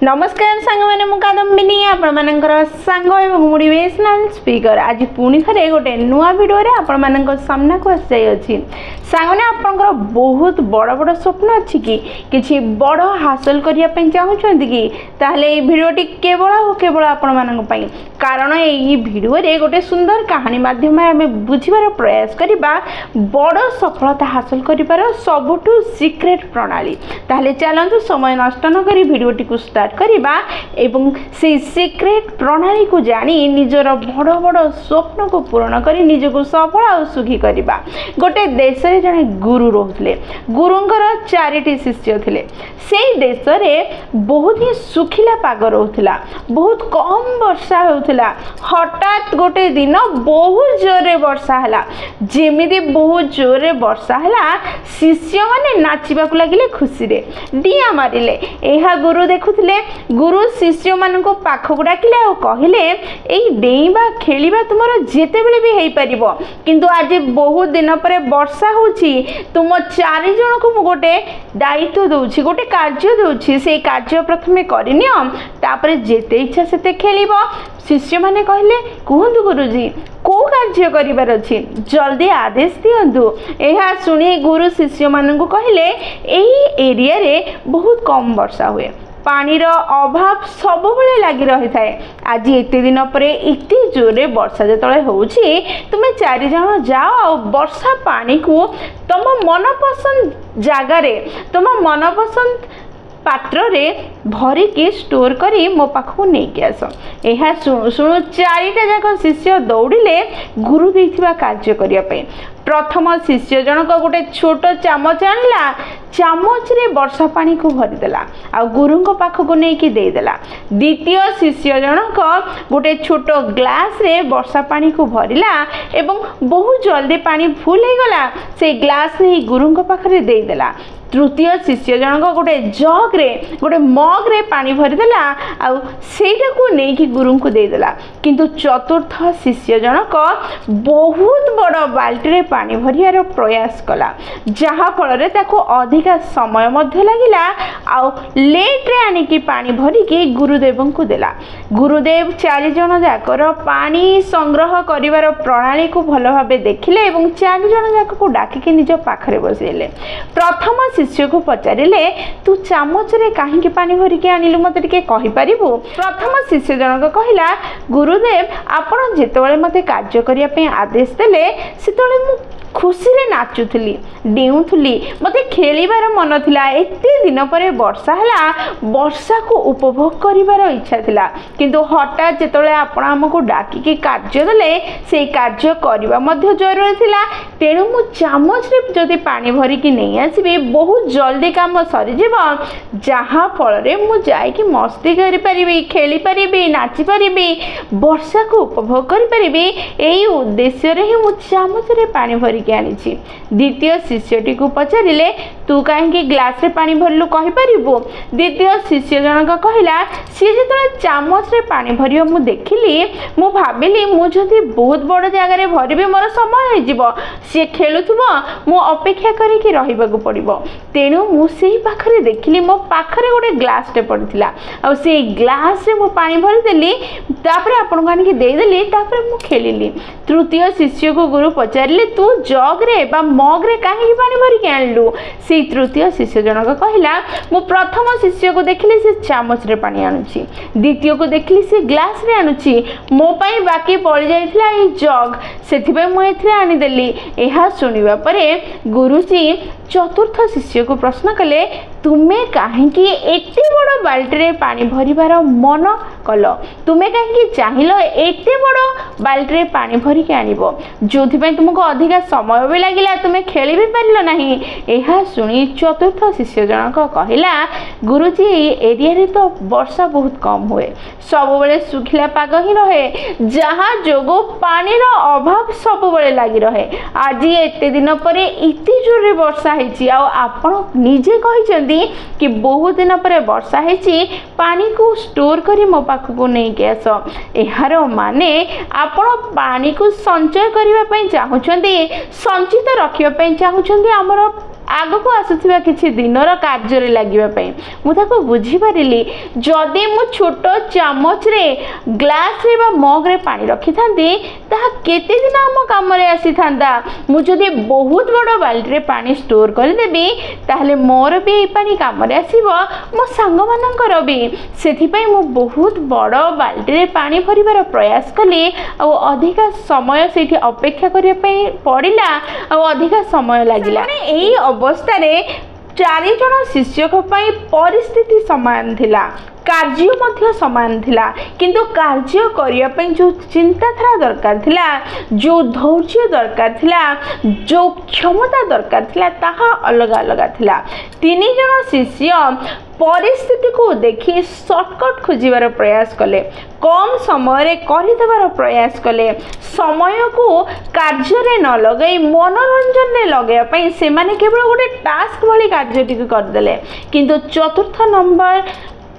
नमस्कार सांग मैंने कादम्बिनी आपणकर सांग एवं मोटिवेशनल स्पीकर आज पुणी थे गोटे नुआ भिडियो आपण सामना को आसी सांग मैंने आपंकर बहुत बड़ बड़ स्वप्न अच्छी कि बड़ हासिल करने चाहूँगी कि ताहले भिडियोटी केवल और केवल आपण कारण यही भिडियो गोटे सुंदर कहानी माध्यम आम बुझार प्रयास करवा बड़ सफलता हासिल कर सबुठु सिक्रेट प्रणाली ताहले चलतु समय नष्ट न करी भिडियोटी को स्टार्ट करवा एवं से सिक्रेट प्रणाली को जानी निजर बड़ बड़ स्वप्न को पूरण कर निजको सफल और सुखी करवा। गोटे देश में जड़े गुरु रोते गुरुंर 4टी शिष्य थे से देश में बहुत ही सुखिला पाग रोला बहुत कम वर्षा होता हठात गोटे दिन बहुत जोरे वर्षा है जमी बहुत जोरे वर्षा है शिष्य मैंने नाचवाक लगे खुशी डिया मारे यह गुरु देखुले गुरु शिष्य मान पाखक डाकिले और कहले यही डेइबा खेलिबा तुमर जेते बेले भी हेई परिबो किंतु आज बहुत दिन पर वर्षा होची तुम 4 जन को गोटे दायित्व दूची गोटे कार्य दूची से कार्य प्रथमे करनियो तापर जेते इच्छा सेते खेलिबो। शिष्य माने कहले कहंतु गुरुजी को कार्य करिबार अछि जल्दी आदेश दियंतु। एहा सुनी गुरु शिष्य मान कहले एही एरिया रे बहुत कम वर्षा हुए पानीर अभाव सब लगी रही है आज एत दिन पर एत जोरे वर्षा जो होची तुम्हें 4 जन जाओ और वर्षा पानी को तुम मनपसंद जगार तुम मनपसंद पात्र रे भरिकी स्टोर करी मो पाखु नहीं आस। यह शुणु 4टा जाक शिष्य दौड़िले गुरु देथिबा कार्य करिया पे। प्रथम शिष्य जनक गोटे छोट चामच आनला चामच रे वर्षा पानी को भरीदेला आ गुरु पाखक नहीं कि देदेला। द्वितीय शिष्य जनक गोटे छोट ग्लास रे वर्षा पानी को भरिला एवं बहुत जल्दी पानी फुल हो गला से ग्लास नहीं गुरु पाखरे देदेला। तृतीय शिष्य जनक गोटे जग रे गोटे मग रे पानी भरीदेला आ सेटा को नहीं कि गुरु को देदेला किंतु चतुर्थ शिष्य जनक बहुत बड़ बाल्टी रे पानी भरियार प्रयास कला जहा फल रे ताको अधिका समय मध्य लागिला आ लेट रे आनी कि पानी भरिकी गुरुदेव को देला। गुरुदेव 4 जन जाकर पानी संग्रह करिवार प्रणाली को भल भाबे देखिले एवं 4 जन जाक को डाकिके निज पाखरे बसेले। प्रथम शिष्य को पचारिले तू चामच रे काहे पानी भरिके आनिलु मते टिके कहि परिबु। प्रथम शिष्य जनक कहिला गुरुदेव आपण जेतबेले मते कार्य करिया पे आदेश देले सेतबेले मु खुशी रे नाचुथली डेउथली मते खेलिबार मन थिला एते दिन पर वर्षा हला वर्षा को उपभोग करिबार इच्छा थिला किंतु हठात जेतबेले आपण हमको डाकी के कार्य देले से कार्य करिबा मध्ये जरूरी थिला तेणु मु चामच रे जदि पानी भरी कि नहीं आसीबे बहुत जल्दी काम सरी जीव जहा फल रे मु जाई कि मस्ती करि परिबी खेली परिबी नाची परिबी वर्षा को उपभोग करि परिबी एई उद्देश्य रे मु चामच रे पानी भरी आनी। द्वितीय शिष्यटी को पचारिले तू कहीं ग्लास रे पानी भरलु कहि परिबो। द्वितीय शिष्य जनक कहला सी जो चामच रे पानी भरियो मु देखिली मु भाबिली मु जदि बहुत बड़ जगह रे भरबी मोर समय हो जिवो सी खेलुथबो मु अपेक्षा करी कि रहिबाकू पड़िबो तेणु मु सेही पाखरे देखिली मो पाखरे गोटे ग्लास टे पड़िथिला आ से ग्लास रे मु पानी भरि देली तापर आपन कानी कि देई देली तापर मु खेलिली। तृतीय शिष्य को गुरु पचारिले तू जग रे बा मग रे काहे पानी भरि के आनलु। से तृतीय शिष्य जनक कहला मु प्रथम शिष्य को देखिली से चामच रे पानी आनुची द्वितीय को देखिली से ग्लास रे आनुची मो पई बाकी पड़ी जाइथिला ए जग सेथिबे मु एथरे आनी देली। एहा सुनिबा परे गुरुजी चतुर्थ शिष्य को प्रश्न कले तुम्हें कहीं एते बड़ बाल्टी रे पानी भरिबार मन कल तुम्हें कहीं चाहिल एते बड़ बाल्टी रे पानी भरी के आनिबो जोथि पई तुमको अधिका समय भी लागिला तुम्हें खेली भी पारिल नहीं। एहा सुनी चतुर्थ शिष्य जनक कहला गुरुजी एरिया रे तो वर्षा बहुत कम हुए सब बेले सुखिला पाग ही रहे जहाँ जोगो पानी रो अभाव सब बेले लगी रहे आज एते दिन पर इति जोरे वर्षा हेची आ आपण निजे कहिसंदी कि बहुत दिन पर वर्षा हेची पानी को स्टोर करी मो पाखको नहीं के आस एहार माने आपण पानी को संचय करबा पई चाहुछंदी संचित रखिबा पई चाहुछंदी हमर आगको आसुथिबा किछि दिनर कार्य रे लागिबा पई मु ताको बुझी परिली जदि मु छोट चामच रे ग्लास रे बा मग रे पानी रखि थांती ताहा केते दिन हम काम रे आसी थांदा मु जदि बहुत बड़ बाल्टी रे पानी स्टोर कर देबी ताहले मोर भी पानी काम रे आसीबो मो संग मानकर भी सेथि पई मु बहुत बड़ बाल्टी रे पानी भरिबार प्रयास कली आ अधिक समय सेठी अपेक्षा करिया पई पड़िला आ अधिक समय लागिला एही अवस्था रे 4 जन शिष्य को पई परिस्थिति समान थिला कार्य मध्य समान थिला किंतु कार्य करिया पई जो चिंताधारा दरकार थिला जो धैर्य दरकार थिला जो क्षमता दरकार थिला ताहा अलग अलग थिला 3 जन शिष्य परिस्थिति को देखि शॉर्टकट खोजिबार प्रयास कले कम समय करदेवार प्रयास कले समय को कार्य रे न लगई मनोरंजन रे लगैया से माने केवल गोटे टास्क वाली कार्य करदेले किंतु चतुर्थ नंबर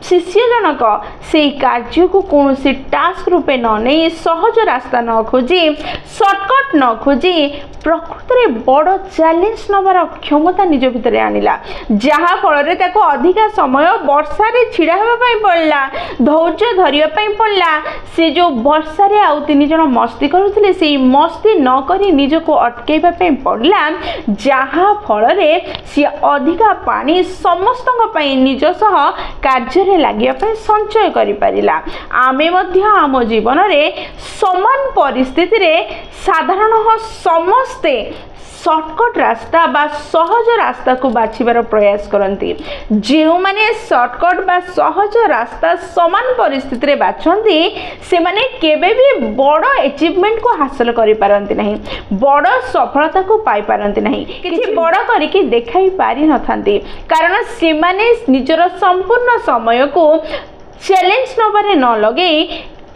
शिष्य जनक से कार्य को कौन सी टास्क रूपे न नहीं सहज रास्ता न खोजी शॉर्टकट न खोजी प्रकृत में बड़ चैलेंज नबार क्षमता निज भितर आनिला जहा फल ताको अधिक समय वर्षा रे छिड़ा होबा पड़ला धैर्य धरिया पड़ला से जो वर्षा रे आउ 3 जन मस्ती करुथिले से मस्ती न करी निज को अटकेबा पड़ला जहा फल रे से अधिक पानी समस्त निज सह कार्य रे लागिया पे संचय करि परिला आमे मध्य आम जीवन रे समान परिस्थिति रे साधारण समस्ते शॉर्टकट रास्ता बा सहज रास्ता को बाछिबार प्रयास करती जो माने शॉर्टकट बा सहज रास्ता समान परिस्थिति रे बाछंती से माने केबे भी बड़ अचीवमेंट को हासिल करि पारंती नहीं बड़ सफलता को पाई पारंती नहीं किछि बड़ करिकि देखाई पारि नथांती कारण से माने निजर संपूर्ण समय को चैलेंज नबारे न लगे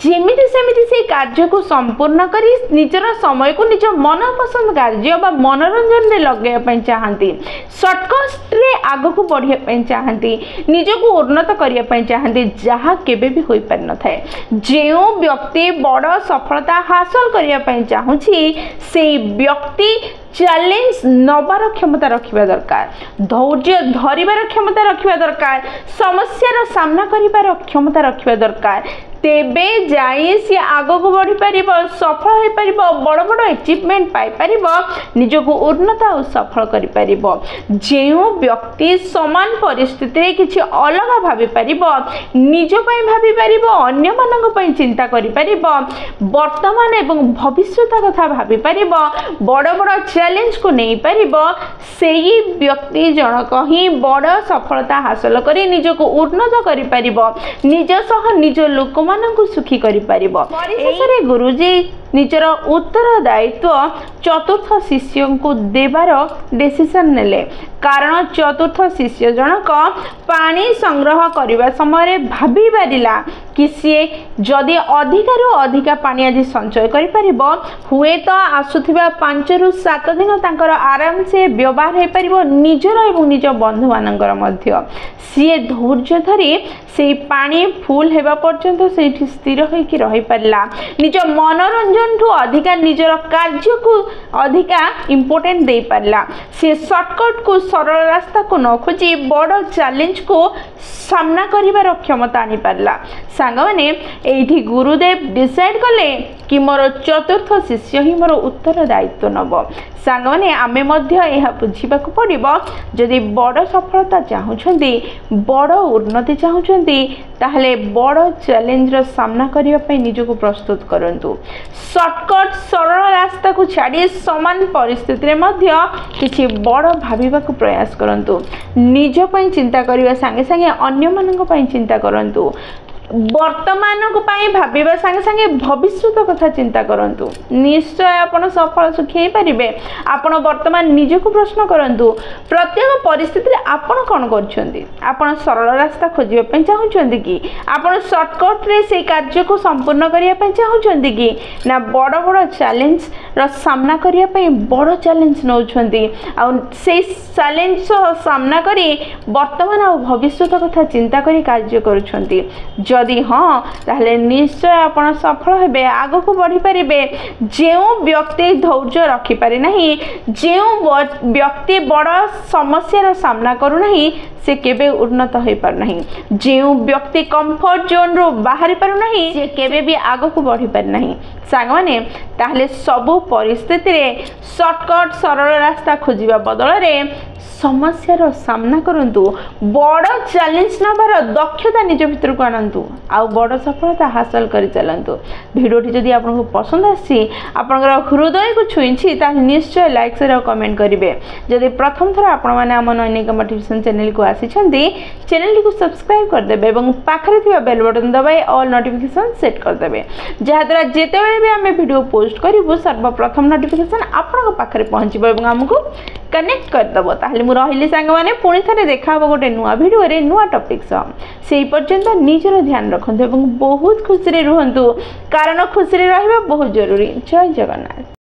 जेमिति सेमिति से कार्य को संपूर्ण करी निजर समय को निज मनपसंद कार्य बा मनोरंजन रे लगे चाहती शॉर्टकट रे आग को बढ़िया चाहती निज को उन्नत करने चाहती जहाँ केबे भी हो पार न थाए जो व्यक्ति बड़ सफलता हासिल करने चाहूँगी से व्यक्ति चैलेंज नबार क्षमता रखिबा दरकार धैर्य धरिबार क्षमता रखिबा दरकार समस्यार सामना करिबार क्षमता रखिबा दरकार तेबे जाई सी आगो को बढ़ी पारिबो सफल हो पारिबो बड़ बड़ अचीवमेंट पाई पारिबो निज को उन्नत और सफल करि पारिबो जेउ व्यक्ति समान परिस्थिति रे किछि अलग भाबी पारिबो निज पई भाबी पारिबो अन्य मानक पई चिंता करि पारिबो वर्तमान एवं भविष्यत कथा भाबी पारिबो बड़ बड़ चैलेंज को नहीं पारिबो सेही व्यक्ति जनक ही बड़ सफलता हासिल करी निज को उन्नत करि पारिबो निज सह निज लोक मानकु सुखी करि पारिबो परिशेषरे गुरुजी निजर उत्तरदायित्व चतुर्थ शिष्य को देवार डिसीजन नेले कारण चतुर्थ शिष्य जनक पानी संग्रह करने समय भाभी पारिला कि सी जदि अधिकारु अधिक पानी आज संचय करि परिबो हुए तो आसुथिबा 5 रु 7 दिन तांकर आराम से व्यवहार हो परिबो निजर एवं निज बंधु मानकर मध्य सी धैर्य धरी से पानी फुल हेबा पर्यंत सेठी स्थिर होइकी रहि परला निज मनोरंजन ठू अधिका निजर कार्य को अधिका इम्पोर्टेंट दे पारला से शॉर्टकट को सरल रास्ता को न खोजी बड़ चैलेंज को सामना करिबार क्षमता आनी पारला सांग माने एठी गुरुदेव डिसाइड कले कि मोर चतुर्थ शिष्य ही मोर उत्तरदायित्व नब सांग माने आमे मध्य एहा बुझिबाकू पड़िबो जदि बड़ सफलता चाहुछंती बड़ उन्नति चाहुछंती ताहले बड़ चैलेंज रो सामना करिया पई निजको प्रस्तुत करंतु शॉर्टकट सरल रास्ता को छाड़ी समान परिस्थिति रे मध्य किछि बड़ भाबिबाकू प्रयास करंतु निज पई चिंता करिवा संगे संगे अन्य मानक पई चिंता करंतु वर्तमान को पाई भाबिबा संगे संगे भविष्यत कथा चिंता करंतु निश्चय आपण सफल सुखी पारिबे आपण वर्तमान निज को प्रश्न करंतु प्रत्येक परिस्थिति रे आपण कोन करछंती आपण सरल रास्ता खोजिबा पई चाहुचंती कि आपण शॉर्टकट रे से कार्य को संपूर्ण करिया पई चाहुचंती कि ना बड़ बड़ चैलेंज रो सामना करिया पई बड़ चैलेंज नउछंती आ से चैलेंज सामना करी वर्तमान आ भविष्यत कथा चिंता करी कार्य करूछंती जदि हाँ ताहले निश्चय आपण सफल हेबे आगो को बढ़ी पारिबे जो व्यक्ति धैर्य रखी पारे नहीं जो व्यक्ति बड़ समस्या सामना करू नहीं से केबे उन्नत हो पार नहीं जो व्यक्ति कंफर्ट जोन रो बाहरी पार नहीं से केबे भी आगो को बढ़ी पार नहीं सांगमाने ताहले सबु परिस्थिति रे शॉर्टकट सरल रास्ता खोजिबा बदल रे समस्या सामना करंतु बड़ चैलेंज नबार दक्षता निज भीतर को आनंतु आ बड़ सफलता हासिल कर चलंतु वीडियोटी जदि आपको पसंद आसी आपनकर हृदय को छुईंछि ताहले निश्चय लाइक शेयर और कमेंट करिवे जदि प्रथम थर आपण माने हम नैनिक मोटिवेशन चैनल को आसिछन्ती चैनल को सब्सक्राइब कर देबे एवं पाखरे थिबा बेल बटन दबाई ऑल नोटिफिकेशन सेट कर देबे जहा द्वारा जेतेबेले भी हम वीडियो पोस्ट करिवु सर्वप्रथम नोटिफिकेशन आपन पाखरे पहुंचबो एवं हमको कनेक्ट कर दबो ताहले मु रहिली संग माने पुणी थरे देखा हो गोटे नुआ वीडियो रे नुआ टॉपिक से पर्यंत निजर ध्यान रखंतु एवं बहुत खुशी रे रुहंतु कारण खुशी रे रहबा बहुत जरूरी जय जगन्नाथ।